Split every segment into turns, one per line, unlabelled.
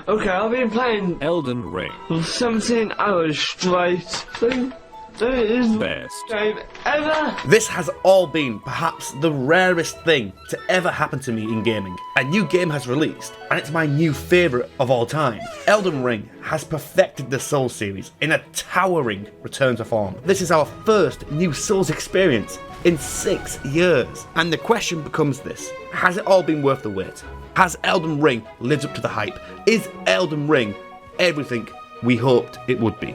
Okay, I've been playing
Elden Ring.
for 17 hours straight. So, that is the
Best.
game ever.
This has all been perhaps the rarest thing to ever happen to me in gaming. A new game has released, and it's my new favourite of all time. Elden Ring has perfected the Souls series in a towering return to form. This is our first new Souls experience in 6 years. And the question becomes this: has it all been worth the wait? Has Elden Ring lived up to the hype? Is Elden Ring everything we hoped it would be?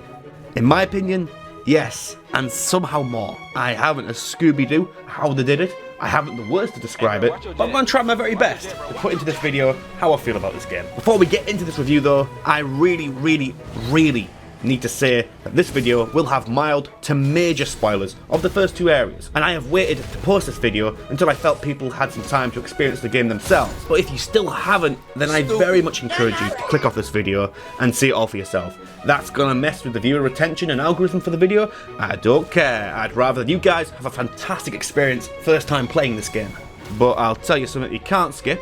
In my opinion, yes, and somehow more. I haven't a Scooby-Doo how they did it. I haven't the words to describe it, but I'm going to try my very best to put into this video how I feel about this game. Before we get into this review though, I really need to say that this video will have mild to major spoilers of the first 2 areas, and I have waited to post this video until I felt people had some time to experience the game themselves. But if you still haven't, then I very much encourage you to click off this video and see it all for yourself. That's gonna mess with the viewer retention and algorithm for the video. I don't care. I'd rather you guys have a fantastic experience first time playing this game. But I'll tell you something you can't skip.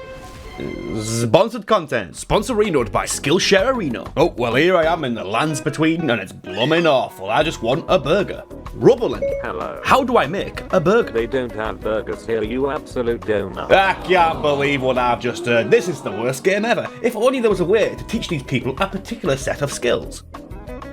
Sponsored content, sponsorinoed by Skillshare Arena. Oh, well here I am in the lands between and it's blooming awful. I just want a burger. Rubbling.
Hello.
How do I make a burger?
They don't have burgers here, you absolute donut.
I can't believe what I've just heard. This is the worst game ever. If only there was a way to teach these people a particular set of skills.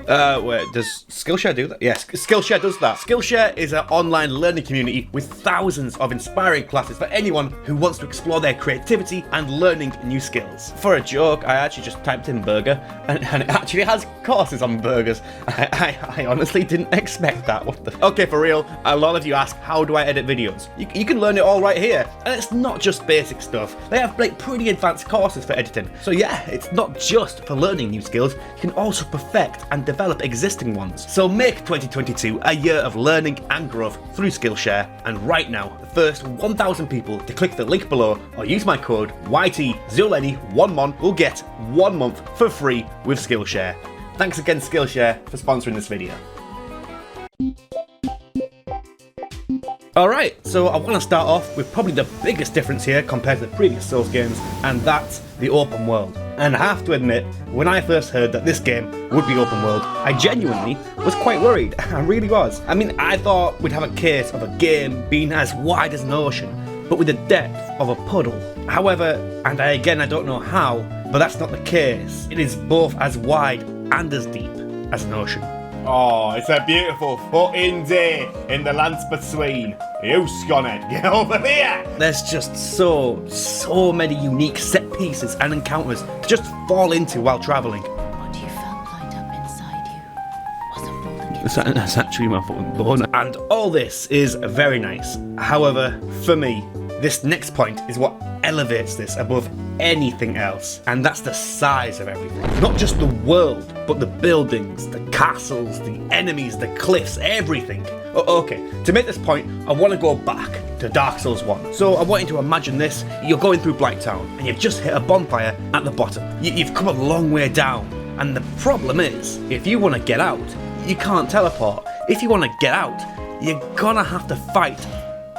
Wait, does Skillshare do that? Yes, Skillshare does that. Skillshare is an online learning community with thousands of inspiring classes for anyone who wants to explore their creativity and learning new skills. For a joke, I actually just typed in burger, and it actually has courses on burgers. I honestly didn't expect that. What the? Okay, for real, a lot of you ask, how do I edit videos? You can learn it all right here, and it's not just basic stuff. They have like pretty advanced courses for editing. So yeah, it's not just for learning new skills, you can also perfect and develop existing ones. So make 2022 a year of learning and growth through Skillshare, and right now, the first 1,000 people to click the link below or use my code YT0Lenny1mon will get 1 month for free with Skillshare. Thanks again Skillshare for sponsoring this video. Alright, so I want to start off with probably the biggest difference here compared to the previous Souls games, and that's the open world. And I have to admit, when I first heard that this game would be open world, I genuinely was quite worried. I really was. I mean, I thought we'd have a case of a game being as wide as an ocean, but with the depth of a puddle. However, and I don't know how, but that's not the case. It is both as wide and as deep as an ocean.
Oh, it's a beautiful fucking day in the lands between. You scon it, get over here!
There's just so many unique set pieces and encounters to just fall into while travelling.
What you felt lined up inside you was a rolling.
That's actually my fucking bone. And all this is very nice. However, for me, this next point is what elevates this above anything else, and that's the size of everything. Not just the world, but the buildings, the castles, the enemies, the cliffs, everything. Okay, to make this point, I want to go back to Dark Souls 1. So I want you to imagine this: you're going through Blighttown, and you've just hit a bonfire at the bottom. You've come a long way down, and the problem is, if you want to get out, you can't teleport. If you want to get out, you're gonna have to fight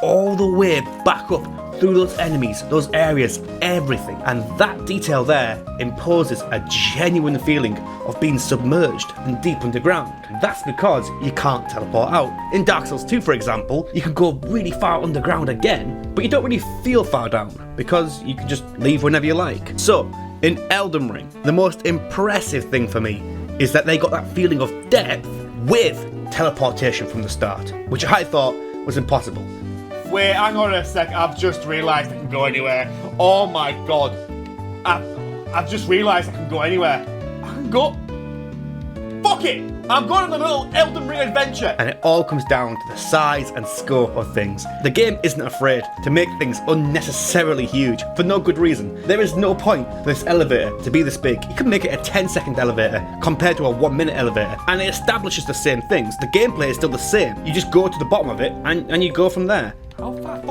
all the way back up through those enemies, those areas, everything. And that detail there imposes a genuine feeling of being submerged and deep underground. That's because you can't teleport out. In Dark Souls 2, for example, you can go really far underground again, but you don't really feel far down because you can just leave whenever you like. So, in Elden Ring, the most impressive thing for me is that they got that feeling of depth with teleportation from the start, which I thought was impossible.
Wait, hang on a sec, I've just realised I can go anywhere. Oh my god. I've just realised I can go anywhere. I can go... Fuck it! I'm going on a little Elden Ring adventure!
And it all comes down to the size and scope of things. The game isn't afraid to make things unnecessarily huge for no good reason. There is no point for this elevator to be this big. You can make it a 10-second elevator compared to a 1-minute elevator, and it establishes the same things. The gameplay is still the same. You just go to the bottom of it and you go from there.
How far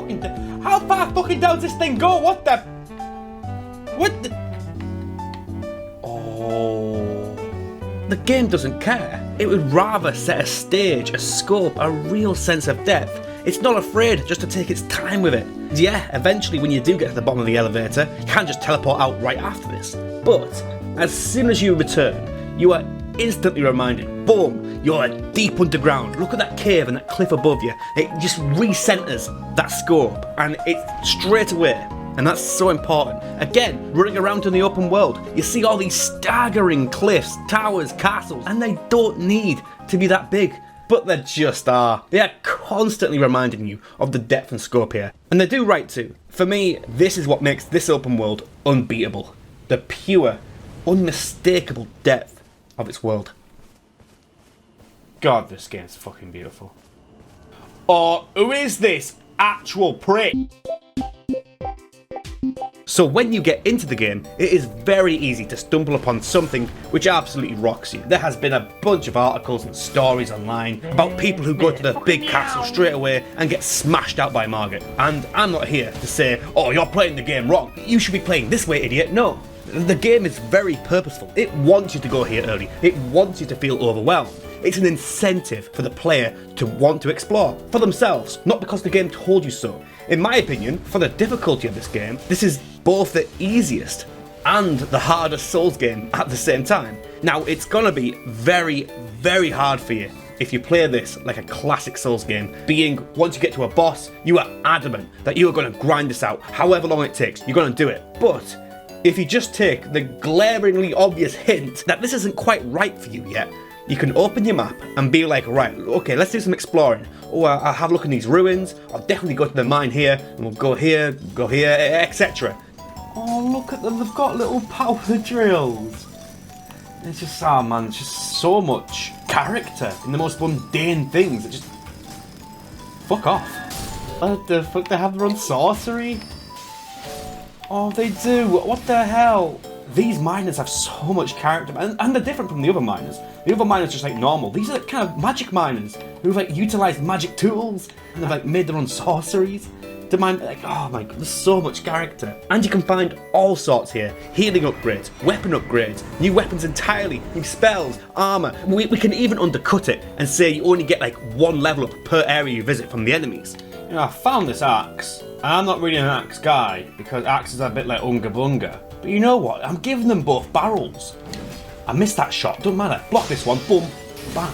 fucking down does this thing go? What the...
Oh. The game doesn't care. It would rather set a stage, a scope, a real sense of depth. It's not afraid just to take its time with it. Yeah, eventually when you do get to the bottom of the elevator, you can't just teleport out right after this. But As soon as you return, you are instantly reminded, boom, you're deep underground. Look at that cave and that cliff above you. It just recenters that scope, and it's straight away. And that's so important. Again, running around in the open world, you see all these staggering cliffs, towers, castles, and they don't need to be that big, but they just are. They are constantly reminding you of the depth and scope here, and they do right too. For me, this is what makes this open world unbeatable. The pure, unmistakable depth of its world.
God, this game's fucking beautiful. Or who is this actual prick?
So when you get into the game, it is very easy to stumble upon something which absolutely rocks you. There has been a bunch of articles and stories online about people who go to the big castle straight away and get smashed out by Margaret. And I'm not here to say, oh, you're playing the game wrong, you should be playing this way, idiot. No, the game is very purposeful. It wants you to go here early. It wants you to feel overwhelmed. It's an incentive for the player to want to explore for themselves, not because the game told you so. In my opinion, for the difficulty of this game, this is both the easiest and the hardest Souls game at the same time. Now, it's gonna be very, very hard for you if you play this like a classic Souls game, being once you get to a boss, you are adamant that you are gonna grind this out, however long it takes, you're gonna do it. But if you just take the glaringly obvious hint that this isn't quite right for you yet, you can open your map and be like, right, okay, let's do some exploring. Oh, I'll have a look in these ruins. I'll definitely go to the mine here, and we'll go here, etc.
Oh, look at them. They've got little power drills. It's just, oh man, it's just so much character in the most mundane things. It just... Fuck off. What the fuck? They have their own sorcery? Oh, they do. What the hell? These miners have so much character, and they're different from the other miners. The other miners are just like normal. These are kind of magic miners who've like utilized magic tools and they've like made their own sorceries to mine. Like, oh my god, there's so much character. And you can find all sorts here: healing upgrades, weapon upgrades, new weapons entirely, new spells, armor. We can even undercut it and say you only get like one level up per area you visit from the enemies. You know, I found this axe, and I'm not really an axe guy because axes are a bit like unga bunga. But you know what? I'm giving them both barrels. I missed that shot, don't matter. Block this one, boom, bam.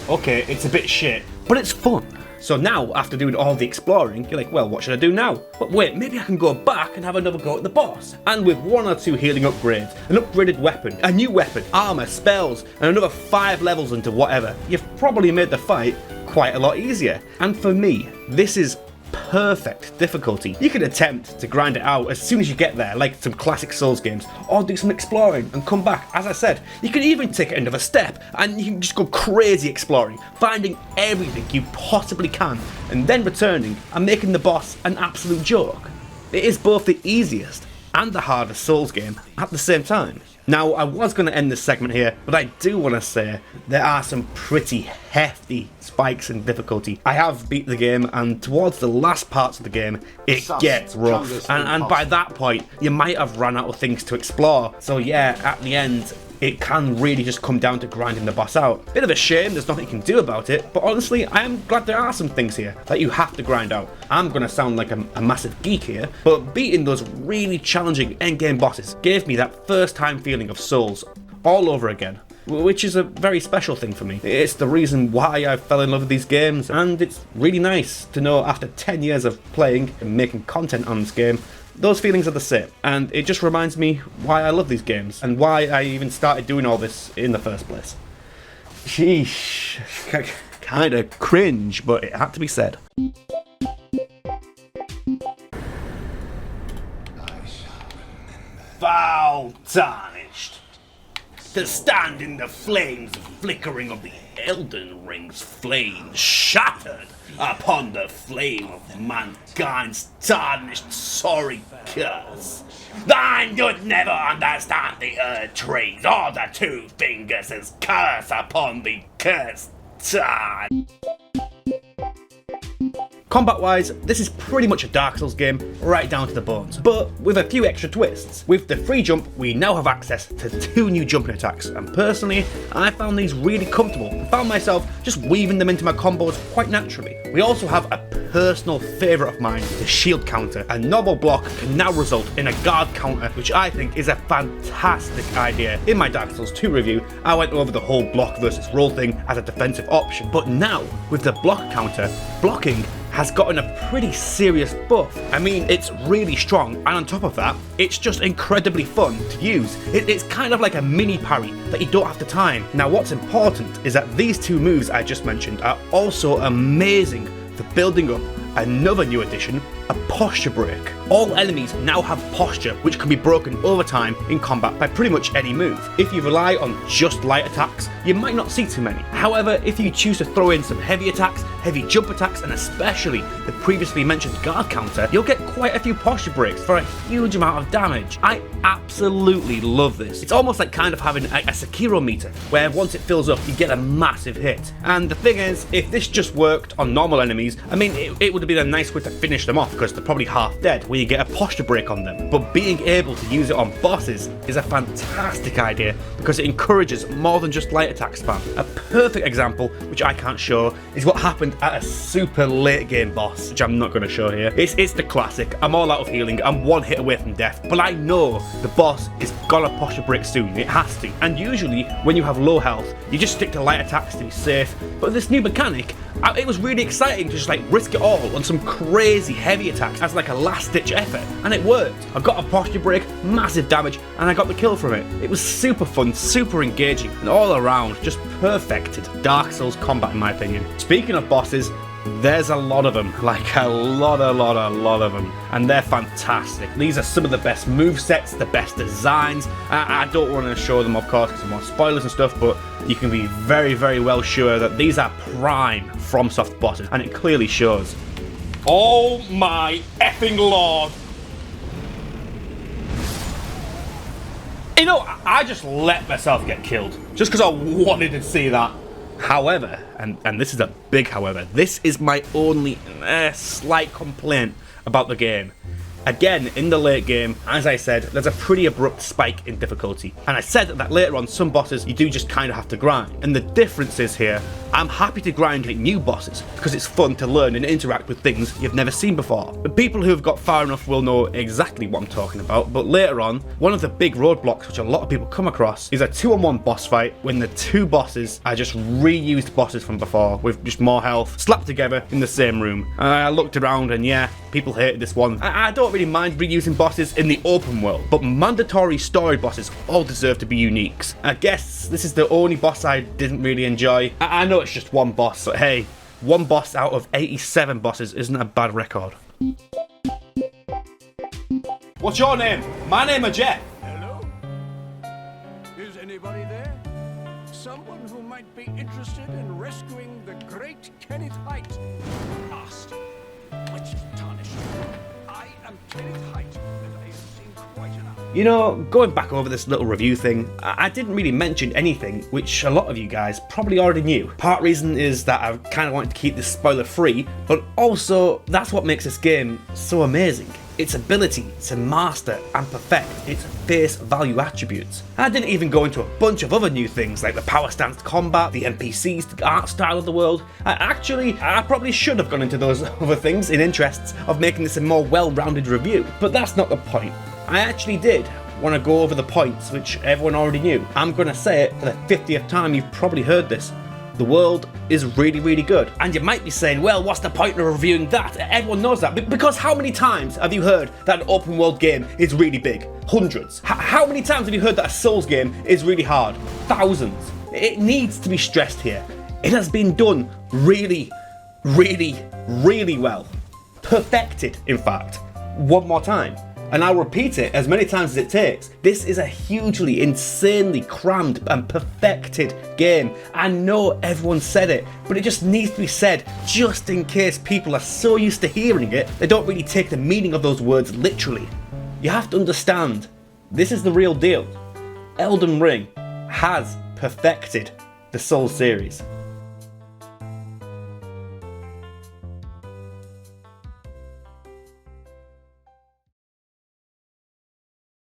Okay, it's a bit shit, but it's fun.
So now, after doing all the exploring, you're like, well, what should I do now? But wait, maybe I can go back and have another go at the boss. And with 1 or 2 healing upgrades, an upgraded weapon, a new weapon, armor, spells, and another 5 levels into whatever, you've probably made the fight quite a lot easier. And for me, this is perfect difficulty. You can attempt to grind it out as soon as you get there, like some classic Souls games, or do some exploring and come back. As I said, you can even take it another step and you can just go crazy exploring, finding everything you possibly can, and then returning and making the boss an absolute joke. It is both the easiest and the hardest Souls game at the same time. Now, I was going to end this segment here, but I do want to say there are some pretty hefty spikes in difficulty. I have beat the game, and towards the last parts of the game, it gets rough. And by that point, you might have run out of things to explore. So yeah, at the end, it can really just come down to grinding the boss out. Bit of a shame, there's nothing you can do about it, but honestly, I am glad there are some things here that you have to grind out. I'm gonna sound like a massive geek here, but beating those really challenging endgame bosses gave me that first time feeling of Souls all over again, which is a very special thing for me. It's the reason why I fell in love with these games, and it's really nice to know after 10 years of playing and making content on this game, those feelings are the same, and it just reminds me why I love these games and why I even started doing all this in the first place. Sheesh, kinda cringe, but it had to be said.
Foul tarnished, to stand in the flames flickering of the Elden Ring's flames shattered upon the flame of mankind's tarnished sorry curse. Thine you'd never understand the erdtrees or the 2 fingers' curse upon the cursed tarn.
Combat-wise, this is pretty much a Dark Souls game, right down to the bones, but with a few extra twists. With the free jump, we now have access to 2 new jumping attacks, and personally, I found these really comfortable and found myself just weaving them into my combos quite naturally. We also have a personal favourite of mine, the shield counter. A normal block can now result in a guard counter, which I think is a fantastic idea. In my Dark Souls 2 review, I went over the whole block versus roll thing as a defensive option, but now, with the block counter, blocking has gotten a pretty serious buff. I mean, it's really strong, and on top of that, it's just incredibly fun to use. It's kind of like a mini parry that you don't have to time. Now, what's important is that these two moves I just mentioned are also amazing for building up another new addition, a posture break. All enemies now have posture, which can be broken over time in combat by pretty much any move. If you rely on just light attacks, you might not see too many. However, if you choose to throw in some heavy attacks, heavy jump attacks, and especially the previously mentioned guard counter, you'll get quite a few posture breaks for a huge amount of damage. I absolutely love this. It's almost like kind of having a Sekiro meter, where once it fills up, you get a massive hit. And the thing is, if this just worked on normal enemies, I mean, it would have been a nice way to finish them off, because they're probably half dead, where you get a posture break on them. But being able to use it on bosses is a fantastic idea, because it encourages more than just light attack spam. A perfect example, which I can't show, is what happened at a super late game boss, which I'm not going to show here. It's the classic, I'm all out of healing, I'm one hit away from death, but I know the boss is gonna posture break soon, it has to. And usually, when you have low health, you just stick to light attacks to be safe. But this new mechanic, it was really exciting to just like risk it all on some crazy heavy attacks as like a last ditch effort, and it worked. I got a posture break, massive damage, and I got the kill from it. It was super fun, super engaging, and all around just perfected Dark Souls combat in my opinion. Speaking of bosses, there's a lot of them, like a lot of them, and they're fantastic. These are some of the best movesets, the best designs. I don't want to show them, of course, because of more spoilers and stuff, but you can be very well sure that these are prime FromSoft bosses, and it clearly shows.
Oh my effing lord! You know, I just let myself get killed, just because I wanted to see that.
However, and this is a big however, this is my only slight complaint about the game. Again, in the late game, as I said, there's a pretty abrupt spike in difficulty. And I said that later on, some bosses you do just kind of have to grind. And the difference is here, I'm happy to grind at new bosses, because it's fun to learn and interact with things you've never seen before. The people who have got far enough will know exactly what I'm talking about, but later on, one of the big roadblocks which a lot of people come across is a 2-on-1 boss fight when the two bosses are just reused bosses from before, with just more health, slapped together in the same room. I looked around and yeah, people hated this one. I don't really mind reusing bosses in the open world, but mandatory story bosses all deserve to be uniques. I guess this is the only boss I didn't really enjoy. I know it's just one boss, but hey, one boss out of 87 bosses isn't a bad record.
What's your name? My name is Jeff.
Hello? Is anybody there? Someone who might be interested in rescuing the great Kenneth Height? Asked. Which is tarnished. I am Kenneth Height, and I have seen quite enough.
You know, going back over this little review thing, I didn't really mention anything which a lot of you guys probably already knew. Part reason is that I kind of wanted to keep this spoiler free, but also that's what makes this game so amazing. Its ability to master and perfect its face value attributes. I didn't even go into a bunch of other new things like the power stance combat, the NPCs, the art style of the world. I probably should have gone into those other things in interests of making this a more well-rounded review, but that's not the point. I actually did want to go over the points which everyone already knew. I'm going to say it for the 50th time, you've probably heard this. The world is really good. And you might be saying, well, what's the point of reviewing that? Everyone knows that. Because how many times have you heard that an open world game is really big? Hundreds. How many times have you heard that a Souls game is really hard? Thousands. It needs to be stressed here. It has been done really well. Perfected, in fact. One more time. And I'll repeat it as many times as it takes. This is a hugely, insanely crammed and perfected game. I know everyone said it, but it just needs to be said just in case people are so used to hearing it, they don't really take the meaning of those words literally. You have to understand, this is the real deal. Elden Ring has perfected the Souls series.